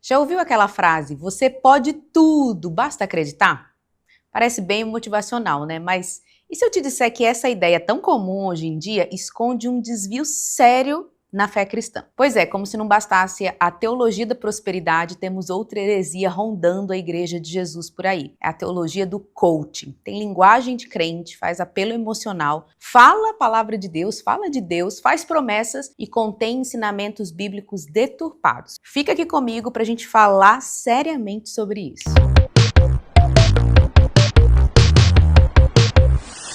Já ouviu aquela frase, você pode tudo, basta acreditar? Parece bem motivacional, né? Mas e se eu te disser que essa ideia tão comum hoje em dia esconde um desvio sério na fé cristã? Pois é, como se não bastasse a teologia da prosperidade, temos outra heresia rondando a igreja de Jesus por aí. É a teologia do coaching. Tem linguagem de crente, faz apelo emocional, fala a palavra de Deus, fala de Deus, faz promessas e contém ensinamentos bíblicos deturpados. Fica aqui comigo para a gente falar seriamente sobre isso.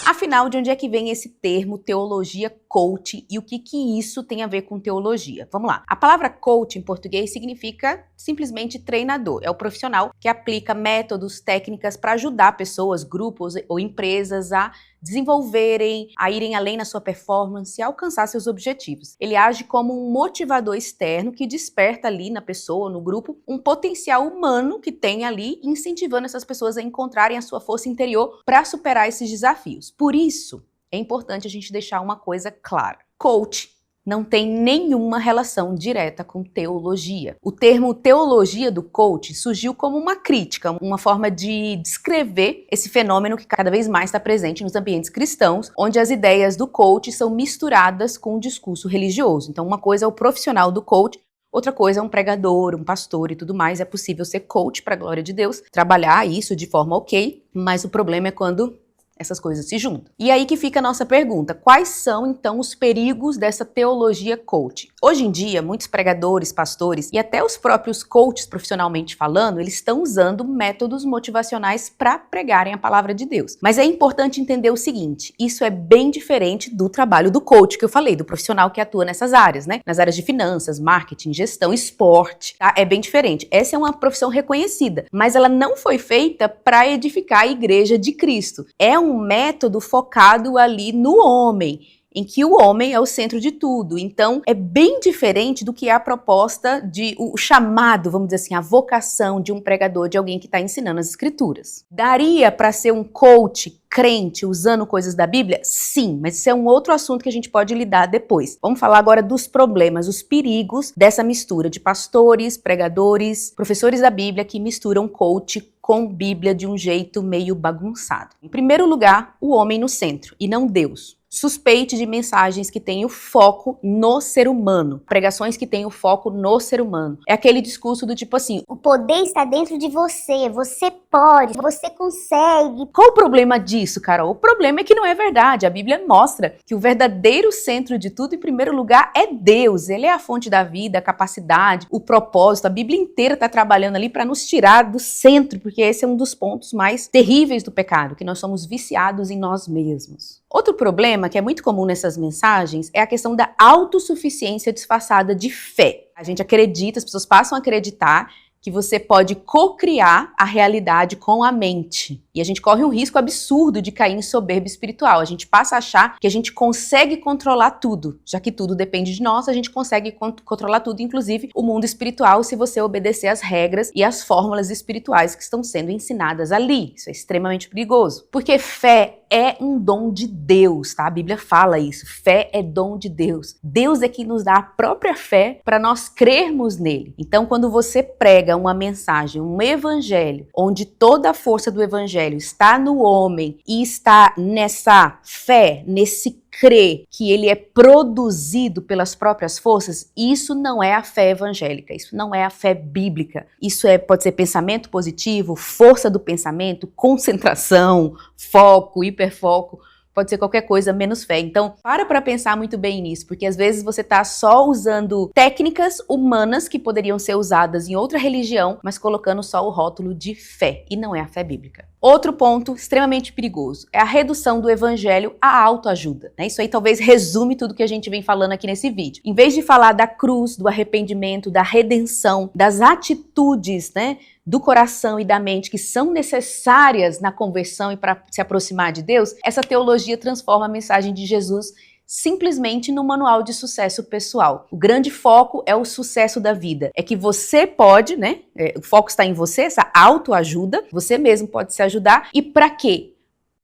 Afinal, de onde é que vem esse termo teologia coach e o que isso tem a ver com teologia? Vamos lá. A palavra coach em português significa simplesmente treinador. É o profissional que aplica métodos, técnicas para ajudar pessoas, grupos ou empresas a desenvolverem, a irem além na sua performance e alcançar seus objetivos. Ele age como um motivador externo que desperta ali na pessoa, no grupo, um potencial humano que tem ali, incentivando essas pessoas a encontrarem a sua força interior para superar esses desafios. Por isso, é importante a gente deixar uma coisa clara. Coach não tem nenhuma relação direta com teologia. O termo teologia do coach surgiu como uma crítica, uma forma de descrever esse fenômeno que cada vez mais está presente nos ambientes cristãos, onde as ideias do coach são misturadas com o discurso religioso. Então, uma coisa é o profissional do coach, outra coisa é um pregador, um pastor e tudo mais. É possível ser coach para a glória de Deus, trabalhar isso de forma ok, mas o problema é quando essas coisas se juntam. E aí que fica a nossa pergunta, quais são então os perigos dessa teologia coach? Hoje em dia, muitos pregadores, pastores e até os próprios coaches profissionalmente falando, eles estão usando métodos motivacionais para pregarem a palavra de Deus. Mas é importante entender o seguinte, isso é bem diferente do trabalho do coach que eu falei, do profissional que atua nessas áreas, né? Nas áreas de finanças, marketing, gestão, esporte, tá? É bem diferente. Essa é uma profissão reconhecida, mas ela não foi feita para edificar a igreja de Cristo. É um método focado ali no homem, em que o homem é o centro de tudo. Então, é bem diferente do que é a proposta o chamado, vamos dizer assim, a vocação de um pregador, de alguém que está ensinando as escrituras. Daria para ser um coach crente usando coisas da Bíblia? Sim, mas isso é um outro assunto que a gente pode lidar depois. Vamos falar agora dos problemas, os perigos dessa mistura de pastores, pregadores, professores da Bíblia que misturam coach com Bíblia de um jeito meio bagunçado. Em primeiro lugar, o homem no centro e não Deus. Suspeite de mensagens que têm o foco no ser humano, pregações que têm o foco no ser humano. É aquele discurso do tipo assim, o poder está dentro de você, você pode, você consegue. Qual o problema disso, Carol? O problema é que não é verdade. A Bíblia mostra que o verdadeiro centro de tudo, em primeiro lugar, é Deus. Ele é a fonte da vida, a capacidade, o propósito. A Bíblia inteira está trabalhando ali para nos tirar do centro, porque esse é um dos pontos mais terríveis do pecado, que nós somos viciados em nós mesmos. Outro problema que é muito comum nessas mensagens é a questão da autossuficiência disfarçada de fé. A gente acredita, as pessoas passam a acreditar que você pode co-criar a realidade com a mente. E a gente corre um risco absurdo de cair em soberba espiritual. A gente passa a achar que a gente consegue controlar tudo. Já que tudo depende de nós, a gente consegue controlar tudo, inclusive o mundo espiritual, se você obedecer às regras e às fórmulas espirituais que estão sendo ensinadas ali. Isso é extremamente perigoso. Porque fé é um dom de Deus, tá? A Bíblia fala isso. Fé é dom de Deus. Deus é que nos dá a própria fé para nós crermos nele. Então, quando você prega uma mensagem, um evangelho, onde toda a força do evangelho está no homem e está nessa fé, nesse crer que ele é produzido pelas próprias forças, isso não é a fé evangélica, isso não é a fé bíblica. Isso pode ser pensamento positivo, força do pensamento, concentração, foco, hiperfoco. Pode ser qualquer coisa menos fé. Então, para pensar muito bem nisso, porque às vezes você está só usando técnicas humanas que poderiam ser usadas em outra religião, mas colocando só o rótulo de fé, e não é a fé bíblica. Outro ponto extremamente perigoso é a redução do evangelho à autoajuda, né? Isso aí talvez resume tudo que a gente vem falando aqui nesse vídeo. Em vez de falar da cruz, do arrependimento, da redenção, das atitudes, né, do coração e da mente que são necessárias na conversão e para se aproximar de Deus, essa teologia transforma a mensagem de Jesus simplesmente no manual de sucesso pessoal. O grande foco é o sucesso da vida. É que você pode, né? O foco está em você, essa autoajuda. Você mesmo pode se ajudar. E para quê?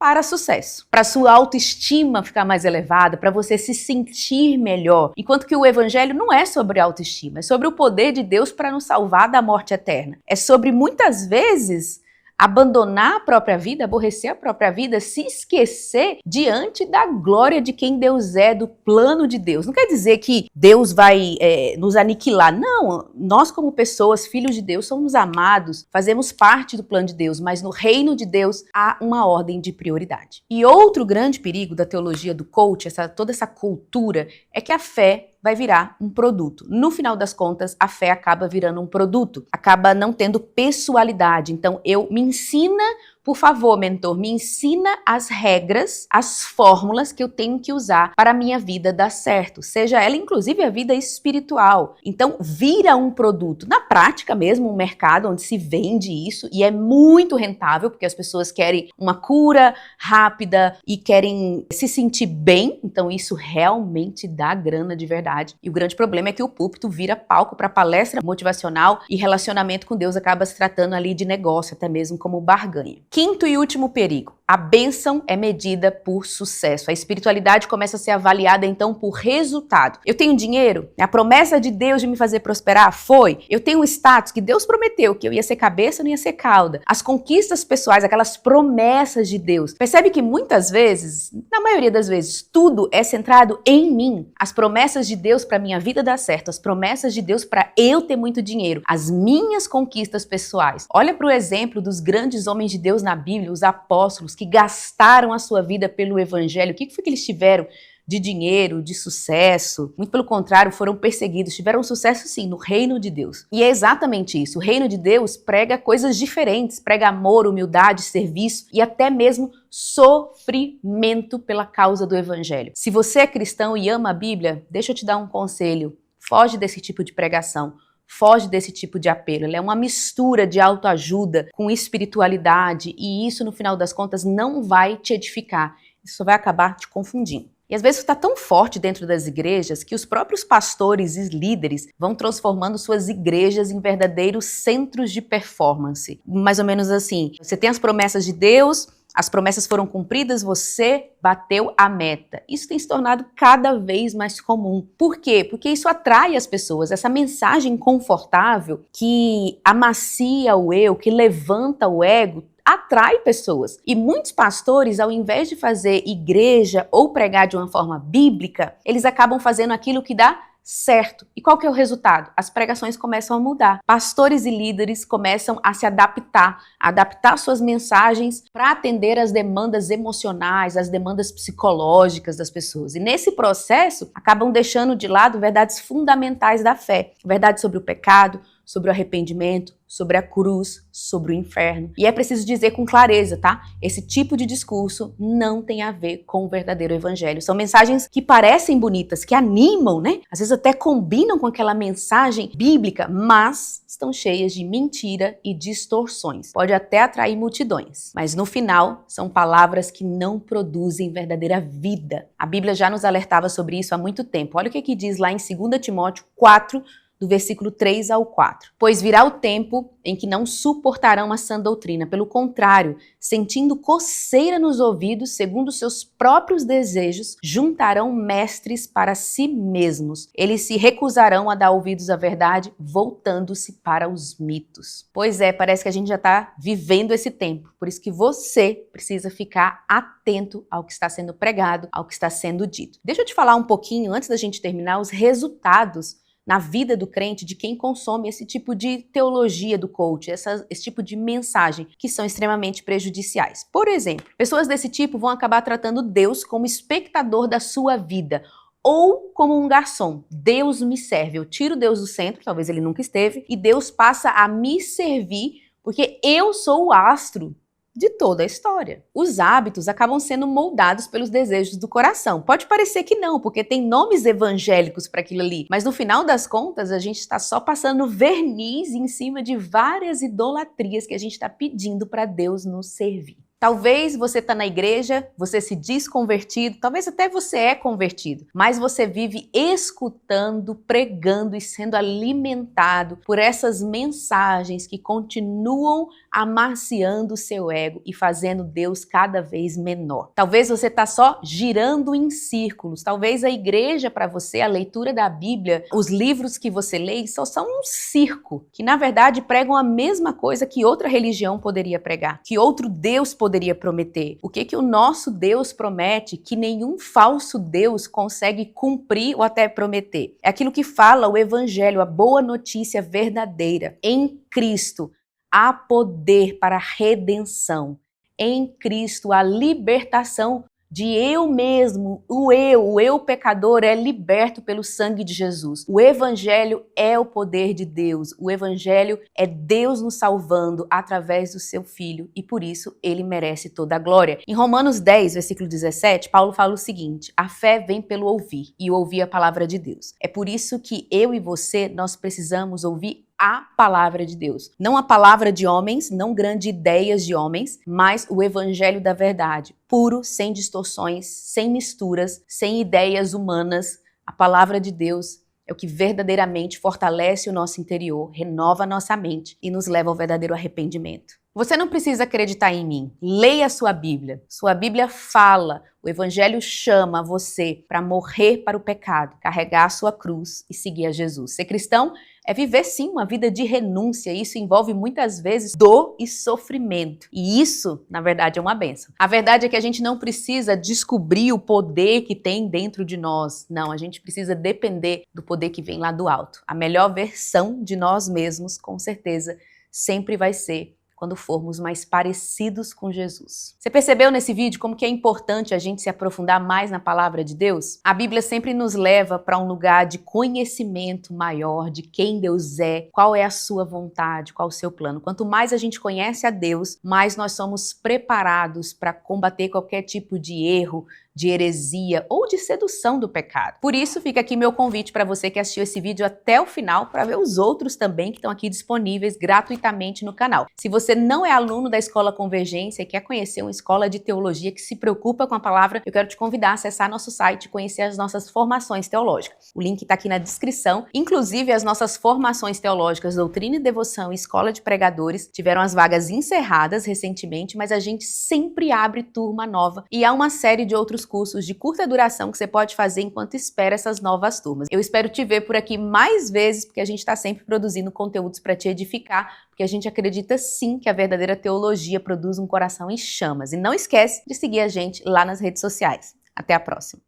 para sucesso, para sua autoestima ficar mais elevada, para você se sentir melhor. Enquanto que o evangelho não é sobre autoestima, é sobre o poder de Deus para nos salvar da morte eterna. É sobre, muitas vezes, abandonar a própria vida, aborrecer a própria vida, se esquecer diante da glória de quem Deus é, do plano de Deus. Não quer dizer que Deus vai nos aniquilar. Não, nós como pessoas, filhos de Deus, somos amados, fazemos parte do plano de Deus, mas no reino de Deus há uma ordem de prioridade. E outro grande perigo da teologia do coach, toda essa cultura, é que a fé vai virar um produto. No final das contas, a fé acaba virando um produto, acaba não tendo pessoalidade. Então, me ensina, por favor, mentor, me ensina as regras, as fórmulas que eu tenho que usar para a minha vida dar certo, seja ela inclusive a vida espiritual. Então, vira um produto. Na prática mesmo, um mercado onde se vende isso e é muito rentável, porque as pessoas querem uma cura rápida e querem se sentir bem, então isso realmente dá grana de verdade. E o grande problema é que o púlpito vira palco para palestra motivacional e relacionamento com Deus acaba se tratando ali de negócio, até mesmo como barganha. Quinto e último perigo. A bênção é medida por sucesso. A espiritualidade começa a ser avaliada, então, por resultado. Eu tenho dinheiro? A promessa de Deus de me fazer prosperar foi. Eu tenho um status que Deus prometeu, que eu ia ser cabeça, não ia ser cauda. As conquistas pessoais, aquelas promessas de Deus. Percebe que muitas vezes, na maioria das vezes, tudo é centrado em mim. As promessas de Deus para minha vida dar certo, as promessas de Deus para eu ter muito dinheiro, as minhas conquistas pessoais. Olha para o exemplo dos grandes homens de Deus na Bíblia, os apóstolos, que gastaram a sua vida pelo evangelho. O que foi que eles tiveram de dinheiro, de sucesso? Muito pelo contrário, foram perseguidos. Tiveram sucesso sim no reino de Deus. E é exatamente isso. O reino de Deus prega coisas diferentes, prega amor, humildade, serviço e até mesmo sofrimento pela causa do evangelho. Se você é cristão e ama a Bíblia, deixa eu te dar um conselho. Foge desse tipo de pregação. Foge desse tipo de apelo. Ela é uma mistura de autoajuda com espiritualidade e isso, no final das contas, não vai te edificar. Isso só vai acabar te confundindo. E às vezes está tão forte dentro das igrejas que os próprios pastores e líderes vão transformando suas igrejas em verdadeiros centros de performance. Mais ou menos assim, você tem as promessas de Deus, as promessas foram cumpridas, você bateu a meta. Isso tem se tornado cada vez mais comum. Por quê? Porque isso atrai as pessoas. Essa mensagem confortável que amacia o eu, que levanta o ego, atrai pessoas. E muitos pastores, ao invés de fazer igreja ou pregar de uma forma bíblica, eles acabam fazendo aquilo que dá certo. E qual que é o resultado? As pregações começam a mudar. Pastores e líderes começam a se adaptar suas mensagens para atender às demandas emocionais, às demandas psicológicas das pessoas. E nesse processo, acabam deixando de lado verdades fundamentais da fé. Verdades sobre o pecado, sobre o arrependimento, sobre a cruz, sobre o inferno. E é preciso dizer com clareza, tá? Esse tipo de discurso não tem a ver com o verdadeiro evangelho. São mensagens que parecem bonitas, que animam, né? Às vezes até combinam com aquela mensagem bíblica, mas estão cheias de mentira e distorções. Pode até atrair multidões, mas no final são palavras que não produzem verdadeira vida. A Bíblia já nos alertava sobre isso há muito tempo. Olha o que diz lá em 2 Timóteo 4, do versículo 3 ao 4. Pois virá o tempo em que não suportarão a sã doutrina. Pelo contrário, sentindo coceira nos ouvidos, segundo seus próprios desejos, juntarão mestres para si mesmos. Eles se recusarão a dar ouvidos à verdade, voltando-se para os mitos. Pois é, parece que a gente já está vivendo esse tempo. Por isso que você precisa ficar atento ao que está sendo pregado, ao que está sendo dito. Deixa eu te falar um pouquinho, antes da gente terminar, os resultados na vida do crente de quem consome esse tipo de teologia do coach, esse tipo de mensagem, que são extremamente prejudiciais. Por exemplo, pessoas desse tipo vão acabar tratando Deus como espectador da sua vida, ou como um garçom. Deus me serve. Eu tiro Deus do centro, talvez ele nunca esteve, e Deus passa a me servir, porque eu sou o astro de toda a história. Os hábitos acabam sendo moldados pelos desejos do coração. Pode parecer que não, porque tem nomes evangélicos para aquilo ali, mas no final das contas a gente está só passando verniz em cima de várias idolatrias que a gente está pedindo para Deus nos servir. Talvez você está na igreja, você se diz convertido, talvez até você é convertido, mas você vive escutando, pregando e sendo alimentado por essas mensagens que continuam amaciando o seu ego e fazendo Deus cada vez menor. Talvez você está só girando em círculos, talvez a igreja para você, a leitura da Bíblia, os livros que você lê só são um circo, que na verdade pregam a mesma coisa que outra religião poderia pregar, que outro Deus poderia prometer. O que o nosso Deus promete que nenhum falso Deus consegue cumprir ou até prometer? É aquilo que fala o Evangelho, a boa notícia verdadeira. Em Cristo há poder para a redenção. Em Cristo há libertação de eu mesmo, o eu pecador é liberto pelo sangue de Jesus. O Evangelho é o poder de Deus. O Evangelho é Deus nos salvando através do seu Filho e por isso ele merece toda a glória. Em Romanos 10, versículo 17, Paulo fala o seguinte: a fé vem pelo ouvir e ouvir a palavra de Deus. É por isso que eu e você, nós precisamos ouvir a palavra de Deus. Não a palavra de homens, não grandes ideias de homens, mas o evangelho da verdade, puro, sem distorções, sem misturas, sem ideias humanas. A palavra de Deus é o que verdadeiramente fortalece o nosso interior, renova a nossa mente e nos leva ao verdadeiro arrependimento. Você não precisa acreditar em mim. Leia a sua Bíblia. Sua Bíblia fala, o Evangelho chama você para morrer para o pecado, carregar a sua cruz e seguir a Jesus. Ser cristão é viver sim uma vida de renúncia. Isso envolve muitas vezes dor e sofrimento. E isso, na verdade, é uma bênção. A verdade é que a gente não precisa descobrir o poder que tem dentro de nós. Não, a gente precisa depender do poder que vem lá do alto. A melhor versão de nós mesmos, com certeza, sempre vai ser quando formos mais parecidos com Jesus. Você percebeu nesse vídeo como que é importante a gente se aprofundar mais na palavra de Deus? A Bíblia sempre nos leva para um lugar de conhecimento maior de quem Deus é, qual é a sua vontade, qual o seu plano. Quanto mais a gente conhece a Deus, mais nós somos preparados para combater qualquer tipo de erro, de heresia ou de sedução do pecado. Por isso, fica aqui meu convite para você que assistiu esse vídeo até o final para ver os outros também que estão aqui disponíveis gratuitamente no canal. Se você não é aluno da Escola Convergência e quer conhecer uma escola de teologia que se preocupa com a palavra, eu quero te convidar a acessar nosso site e conhecer as nossas formações teológicas. O link está aqui na descrição. Inclusive, as nossas formações teológicas, Doutrina e Devoção e Escola de Pregadores, tiveram as vagas encerradas recentemente, mas a gente sempre abre turma nova e há uma série de outros cursos de curta duração que você pode fazer enquanto espera essas novas turmas. Eu espero te ver por aqui mais vezes, porque a gente está sempre produzindo conteúdos para te edificar, porque a gente acredita sim que a verdadeira teologia produz um coração em chamas. E não esquece de seguir a gente lá nas redes sociais. Até a próxima!